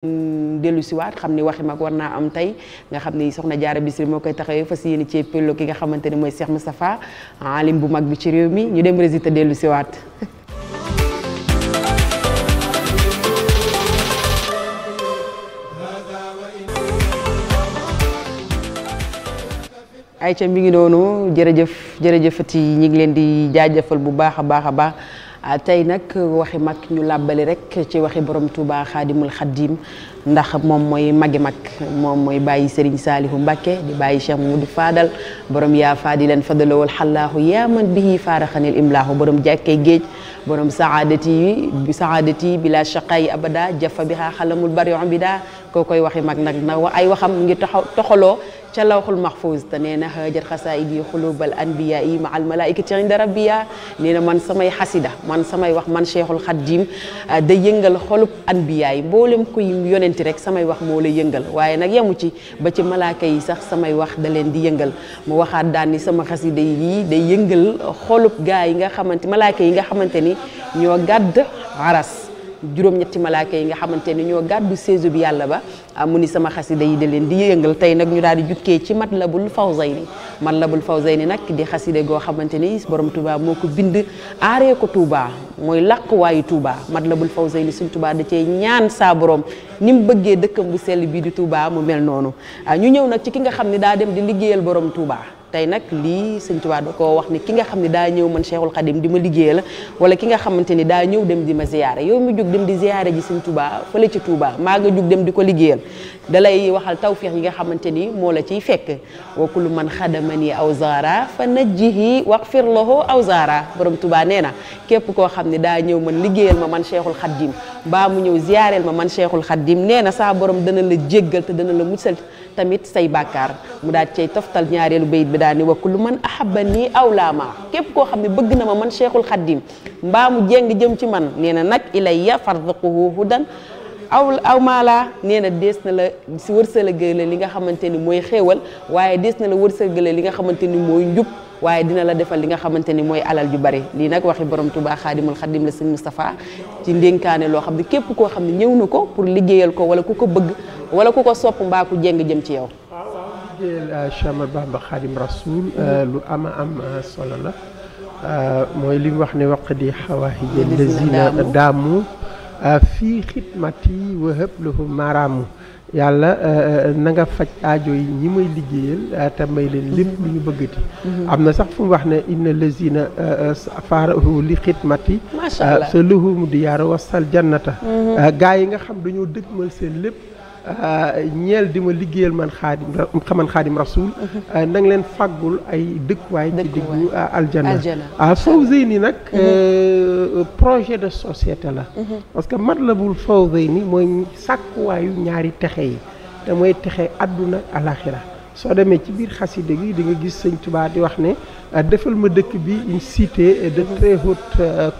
dellu siwaat xam ni waxi mag war naa am tey nga xam ni soxna Jaara Bisri moo koy taxawee fas yéene ci pello ki nga xamante ne mooy Cheikh Moustapha alim bu mag bi ci réew mi ñu dem résultat dellu siwaat ayca mi ngi noonu jërëjëfati ñi ngi leen di jaajëfal bu baax a baax tey nag waxi mag ñu làbbali rek ci waxi borom Touba Xaadimul Xaddim ndax moom mooy magi mag moom mooy bàyyi Serigne Saalihu Mbàkke di bàyyi Cheikh Mamadou Fadal borom yaa faadilan fadalawal xallaahu yaa man bihi faaraxanil imlaahu borom jàkkee géej borom saadati bila shaqaayi abada jafa biha xalamul bari bida koo koy waxi mag nag na ay waxam ngi toxaloo ca lawxul mahfuz te nee na hajar xasaayidi xulubal anbiya yi ma al malaikati inda rabbiya nee na man samay xasida man samay wax man Cheikhul Xaddim da yëngal xolub anbiya yi mboolem kuy yonenti rek samay wax moo lay yëngal waaye nag yemu ci ba ci malaaka yi sax samay wax da leen di yëngal mu waxaat daan ni sama xasida yi day yëngal xolub gaa yi nga xamante malaaka yi nga xamante ni ñoo gàdd aras juróom-ñetti malaaka yi nga xamante ni ñoo gàddu séesu bi yàlla ba mu ni sama xasida yi da leen di yëngal tey nag ñu daal di jukkee ci Matlabul Fawzayni nag di xasida goo xamante ni borom Touba moo ko bind aaree ko Touba mooy làquwaayu Touba Matlabul Fawzayni suñ Touba da cee ñaan saa borom ni mu bëggee dëkkam bu sell bii di Touba mu mel noonu ñu ñëw nag ci ki nga xam ne daa dem di liggéeyal borom Touba tey nag lii sëñ Tuubaa da koo wax ni ki nga xam ne daa ñëw man Cheikhul Khadim di ma liggéey la wala ki nga xamante ni daa ñëw dem di ma ziyaare yow mi jug dem di ziyaare ji sëñ Tuubaa fële ci Tuubaa maa nga jug dem di ko liggéeyal da lay waxal tawfiix yi nga xamante ni moo la ciy fekk wa kullu man xadamani aw zaara fa najjihi waqfir lahu aw zaara borom Tuubaa nee na képp koo xam ne daa ñëw man liggéeyal ma man Cheikhul Khadim mbaa mu ñëw ziyaareel ma man Cheikhul Khadim nee na saa borom dana la jéggal te dana la muccal tamit say bàkkaar mu daal cay toftal ñaareelu bayit bi daal ni wa kullu man ahabbani aw laama képp koo xam ne bëgg na ma man Cheikhul Khadim mbaa mu jéng jëm ci man nee na nag ilayya farzuquhu hudan aw maala nee na dees na la si wërsëgale li nga xamante ni mooy xéewal waaye dees na la wërsëgale li nga xamante ni mooy njub waaye dina la defal li nga xamante ni mooy alal ju bari lii nag waxi borom Touba Xaadimul Xaddim la sëñ Moustapha ci ndénkaane loo xam ne képp koo xam ne ñëw na ko pour liggéeyal ko wala ku ko bëgg wala ku ko sopp mbaa ku jéng jëm ci yow. waaw liggéeyal Cheikh Ahmadou Bamba Xaadim Rasul lu ama am solo la mooy li mu wax ne waq di xawaahiya lazina daamu fii xidmati wa hëb lahum maraamu yàlla na nga faj aajo yi ñi may liggéeyal te may leen lépp lu ñu bëggati am na sax fu mu wax ne inna lazina faarahu li xidmati sa lahum diyaara wasal jannata gaa yi nga xam dañoo dëgmal seen lépp ñeel di ma liggéeyal man xaadim rasul na nga leen fàggul ay dëkkuwaay ci diggu aljanna Fawzayni nag projet de société la parce que Matlabul Fawzayni mooy sàkkuwaayu ñaari texe yi te mooy texe àdduna alaxira soo demee ci biir xasida gi di nga gis sëñ Tuubaa di wax ne defal ma dëkk bi une cité de très haute